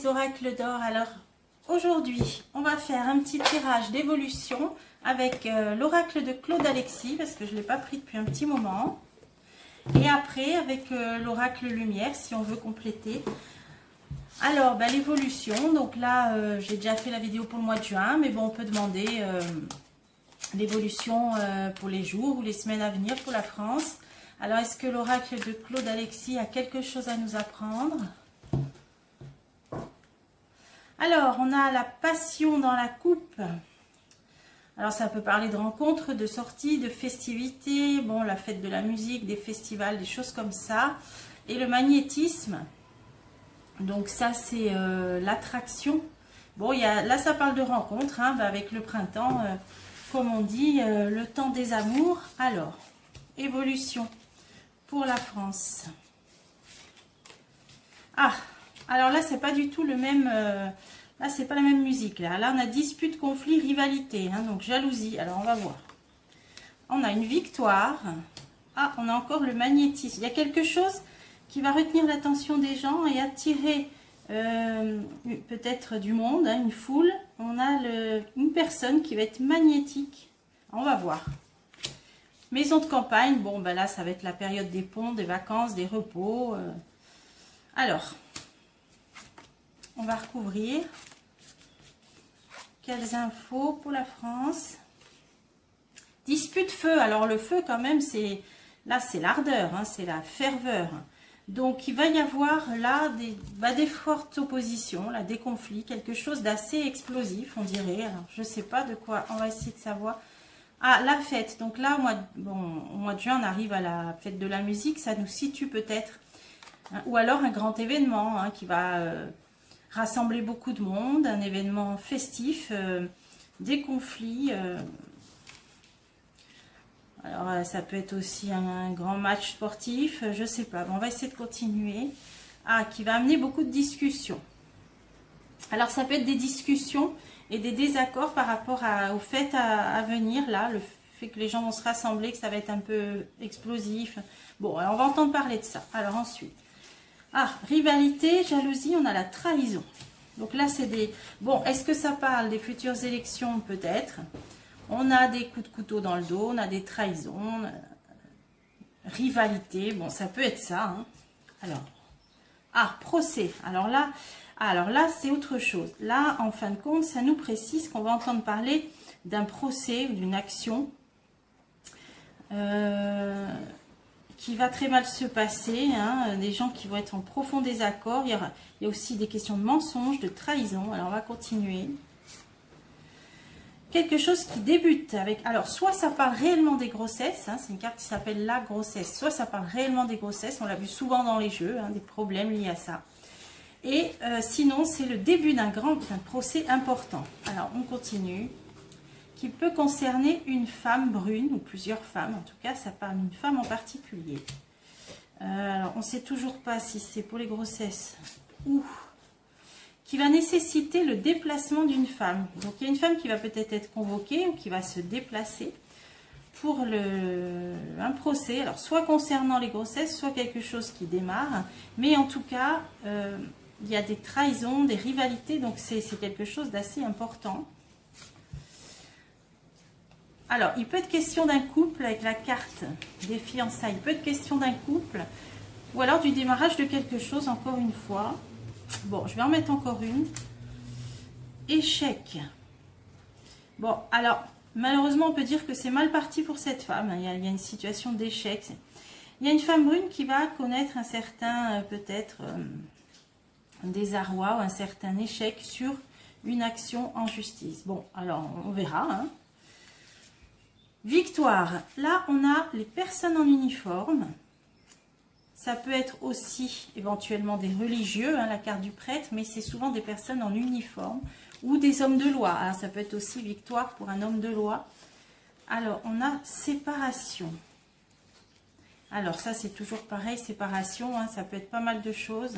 mes oracles d'or. Alors aujourd'hui on va faire un petit tirage d'évolution avec l'oracle de Claude Alexis parce que je ne l'ai pas pris depuis un petit moment, et après avec l'oracle lumière si on veut compléter. Alors l'évolution, donc là j'ai déjà fait la vidéo pour le mois de juin, mais bon, on peut demander l'évolution pour les jours ou les semaines à venir pour la France. Alors est-ce que l'oracle de Claude Alexis a quelque chose à nous apprendre? Alors, on a la passion dans la coupe. Alors, ça peut parler de rencontres, de sorties, de festivités. Bon, la fête de la musique, des festivals, des choses comme ça. Et le magnétisme. Donc, ça, c'est l'attraction. Bon, là, ça parle de rencontres, hein, avec le printemps, comme on dit, le temps des amours. Alors, évolution pour la France. Ah, alors là, c'est pas du tout le même... là, c'est pas la même musique. Là, on a dispute, conflit, rivalité. Hein, donc, jalousie. Alors, on va voir. On a une victoire. Ah, on a encore le magnétisme. Il y a quelque chose qui va retenir l'attention des gens et attirer peut-être du monde, hein, une foule. On a une personne qui va être magnétique. On va voir. Maison de campagne. Bon, ben là, ça va être la période des ponts, des vacances, des repos. Alors... on va recouvrir. Quelles infos pour la France? Dispute feu. Alors le feu quand même, c'est là, c'est l'ardeur, hein, c'est la ferveur. Donc il va y avoir là des fortes oppositions, là, des conflits, quelque chose d'assez explosif, on dirait. Alors je ne sais pas de quoi, on va essayer de savoir. Ah, la fête. Donc là, au mois de juin, on arrive à la fête de la musique. Ça nous situe peut-être. Hein, ou alors un grand événement, hein, qui va... rassembler beaucoup de monde, un événement festif, des conflits. Alors, ça peut être aussi un grand match sportif, je ne sais pas. Bon, on va essayer de continuer. Ah, qui va amener beaucoup de discussions. Alors, ça peut être des discussions et des désaccords par rapport aux fêtes à venir. Là, le fait que les gens vont se rassembler, que ça va être un peu explosif. Bon, alors, on va entendre parler de ça. Alors, ensuite... ah, rivalité, jalousie, on a la trahison. Donc là, c'est des... bon, est-ce que ça parle des futures élections? Peut-être. On a des coups de couteau dans le dos, on a des trahisons, rivalité. Bon, ça peut être ça. Hein. Alors, ah, procès. Alors là, c'est autre chose. Là, en fin de compte, ça nous précise qu'on va entendre parler d'un procès ou d'une action qui va très mal se passer, hein, des gens qui vont être en profond désaccord. Il y a aussi des questions de mensonges, de trahison. Alors, on va continuer. Quelque chose qui débute avec... alors, soit ça parle réellement des grossesses, hein, c'est une carte qui s'appelle la grossesse, soit ça parle réellement des grossesses, on l'a vu souvent dans les jeux, hein, des problèmes liés à ça. Et sinon, c'est le début d'un procès important. Alors, on continue. Qui peut concerner une femme brune ou plusieurs femmes. En tout cas, ça parle d'une femme en particulier. Alors, on ne sait toujours pas si c'est pour les grossesses ou qui va nécessiter le déplacement d'une femme. Donc, il y a une femme qui va peut-être être convoquée ou qui va se déplacer pour un procès. Alors, soit concernant les grossesses, soit quelque chose qui démarre. Mais en tout cas, il y a des trahisons, des rivalités. Donc, c'est quelque chose d'assez important. Alors, il peut être question d'un couple avec la carte des fiançailles. Il peut être question d'un couple ou alors du démarrage de quelque chose, encore une fois. Bon, je vais en mettre encore une. Échec. Bon, alors, malheureusement, on peut dire que c'est mal parti pour cette femme. Il y a une situation d'échec. Il y a une femme brune qui va connaître un certain, peut-être, désarroi ou un certain échec sur une action en justice. Bon, alors, on verra, hein. Victoire, là on a les personnes en uniforme, ça peut être aussi éventuellement des religieux, hein, la carte du prêtre, mais c'est souvent des personnes en uniforme ou des hommes de loi, hein, ça peut être aussi victoire pour un homme de loi. Alors on a séparation, alors ça c'est toujours pareil, séparation, hein, ça peut être pas mal de choses.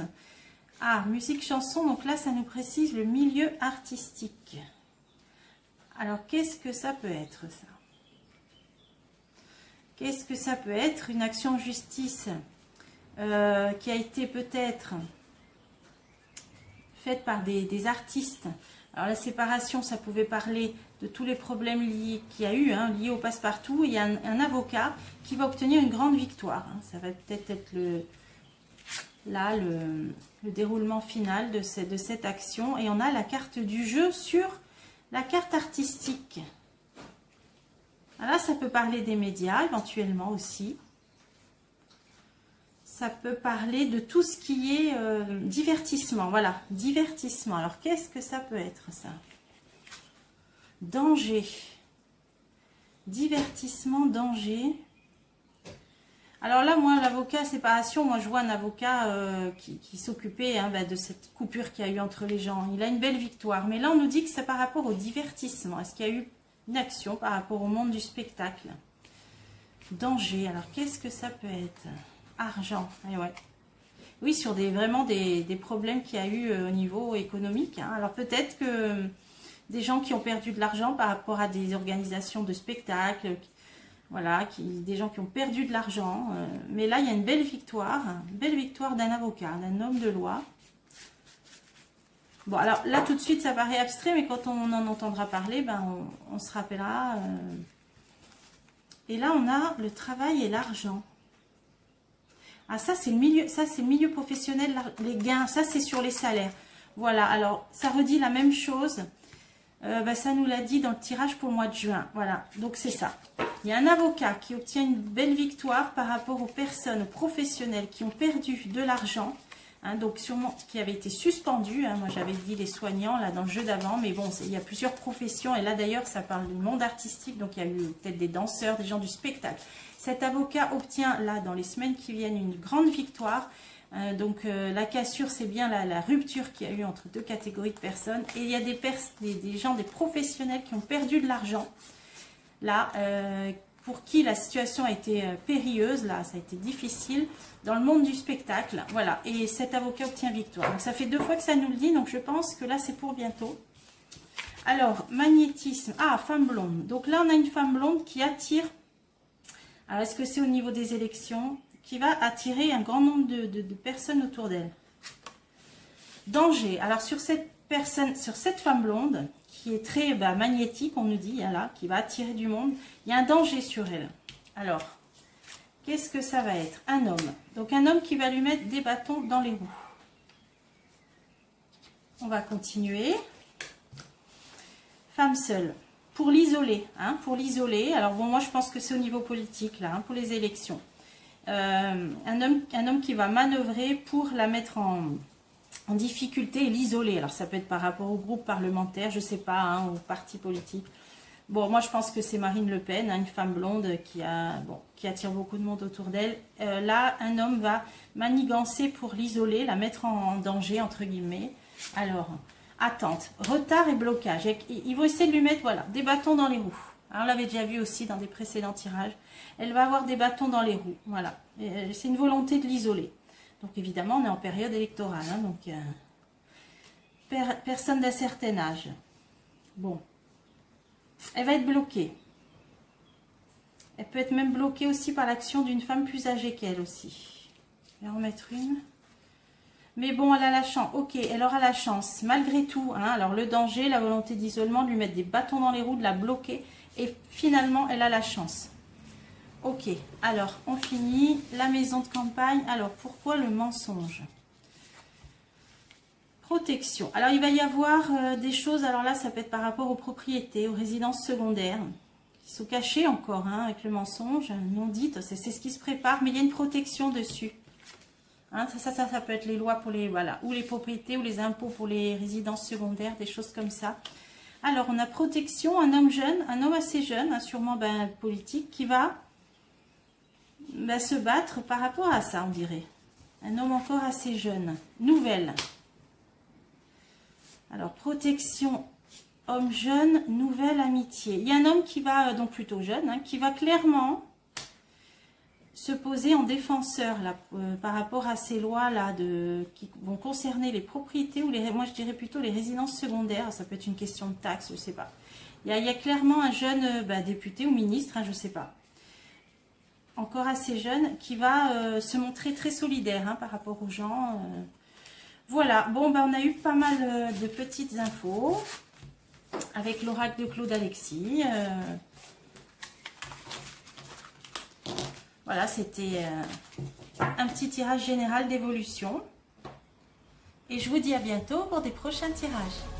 Ah, musique, chanson, donc là ça nous précise le milieu artistique. Alors qu'est-ce que ça peut être ça? Qu'est-ce que ça peut être? Une action en justice qui a été peut-être faite par des artistes. Alors la séparation, ça pouvait parler de tous les problèmes qu'il y a eu, hein, liés au passe-partout. Il y a un avocat qui va obtenir une grande victoire. Hein. Ça va peut-être être le déroulement final de cette action. Et on a la carte du jeu sur la carte artistique. Alors là, ça peut parler des médias éventuellement aussi. Ça peut parler de tout ce qui est divertissement. Voilà, divertissement. Alors, qu'est-ce que ça peut être, ça? Danger. Divertissement, danger. Alors là, moi, l'avocat séparation, moi, je vois un avocat qui s'occupait hein, de cette coupure qu'il y a eu entre les gens. Il a une belle victoire. Mais là, on nous dit que c'est par rapport au divertissement. Est-ce qu'il y a eu une action par rapport au monde du spectacle? Danger. Alors, qu'est-ce que ça peut être? Argent, et ouais. Oui, sur vraiment des problèmes qu'il y a eu au niveau économique. Hein. Alors peut-être que des gens qui ont perdu de l'argent par rapport à des organisations de spectacles, voilà, des gens qui ont perdu de l'argent. Mais là, il y a une belle victoire d'un avocat, d'un homme de loi. Bon, alors là, tout de suite, ça paraît abstrait, mais quand on en entendra parler, ben, on se rappellera. Et là, on a le travail et l'argent. Ah, ça c'est le milieu professionnel, les gains, ça c'est sur les salaires. Voilà, alors ça redit la même chose. Ça nous l'a dit dans le tirage pour le mois de juin. Voilà, donc c'est ça. Il y a un avocat qui obtient une belle victoire par rapport aux personnes, aux professionnels qui ont perdu de l'argent. Hein, donc sûrement qui avait été suspendu. Hein, moi j'avais dit les soignants là dans le jeu d'avant, mais bon, il y a plusieurs professions. Et là d'ailleurs ça parle du monde artistique, donc il y a eu peut-être des danseurs, des gens du spectacle. Cet avocat obtient là dans les semaines qui viennent une grande victoire. La cassure, c'est bien la rupture qu'il y a eu entre deux catégories de personnes. Et il y a des gens, des professionnels qui ont perdu de l'argent. Là, pour qui la situation a été périlleuse, là, ça a été difficile dans le monde du spectacle. Voilà, et cet avocat obtient victoire. Donc ça fait 2 fois que ça nous le dit, donc je pense que là, c'est pour bientôt. Alors, magnétisme. Ah, femme blonde. Donc là, on a une femme blonde qui attire... Alors, est-ce que c'est au niveau des élections? Qui va attirer un grand nombre de personnes autour d'elle. Danger. Alors, sur cette femme blonde, qui est très magnétique, on nous dit, là, qui va attirer du monde, il y a un danger sur elle. Alors, qu'est-ce que ça va être? Un homme. Donc, un homme qui va lui mettre des bâtons dans les roues. On va continuer. Femme seule. Pour l'isoler, hein, pour l'isoler. Alors bon, moi je pense que c'est au niveau politique là, hein, pour les élections. Un homme qui va manœuvrer pour la mettre en difficulté et l'isoler. Alors ça peut être par rapport au groupe parlementaire, je sais pas, hein, au parti politique. Bon, moi je pense que c'est Marine Le Pen, hein, une femme blonde qui attire beaucoup de monde autour d'elle. Là, un homme va manigancer pour l'isoler, la mettre en danger entre guillemets. Alors. Attente, retard et blocage. Ils vont essayer de lui mettre voilà, des bâtons dans les roues. Alors, on l'avait déjà vu aussi dans des précédents tirages. Elle va avoir des bâtons dans les roues. Voilà. C'est une volonté de l'isoler. Donc évidemment, on est en période électorale. Hein, donc, personne d'un certain âge. Bon. Elle va être bloquée. Elle peut être même bloquée aussi par l'action d'une femme plus âgée qu'elle aussi. Je vais en remettre une. Mais bon, elle a la chance. Ok, elle aura la chance. Malgré tout, hein, alors le danger, la volonté d'isolement, de lui mettre des bâtons dans les roues, de la bloquer. Et finalement, elle a la chance. Ok, alors, on finit. La maison de campagne. Alors, pourquoi le mensonge? Protection. Alors, il va y avoir des choses. Alors là, ça peut être par rapport aux propriétés, aux résidences secondaires. Qui sont cachées encore, hein, avec le mensonge. Non dites, c'est ce qui se prépare. Mais il y a une protection dessus. Hein, ça peut être les lois pour les, voilà, ou les propriétés ou les impôts pour les résidences secondaires, des choses comme ça. Alors, on a protection, un homme jeune, un homme assez jeune, hein, sûrement politique, qui va se battre par rapport à ça, on dirait. Un homme encore assez jeune. Nouvelle. Alors, protection, homme jeune, nouvelle amitié. Il y a un homme qui va, donc plutôt jeune, hein, qui va clairement... se poser en défenseur là, par rapport à ces lois-là qui vont concerner les propriétés ou moi je dirais plutôt les résidences secondaires. Ça peut être une question de taxe, je ne sais pas. Il y a clairement un jeune député ou ministre, hein, je ne sais pas, encore assez jeune, qui va se montrer très solidaire hein, par rapport aux gens. Voilà, bon, ben, on a eu pas mal de petites infos avec l'oracle de Claude Alexis. Voilà, c'était un petit tirage général d'évolution. Et je vous dis à bientôt pour des prochains tirages.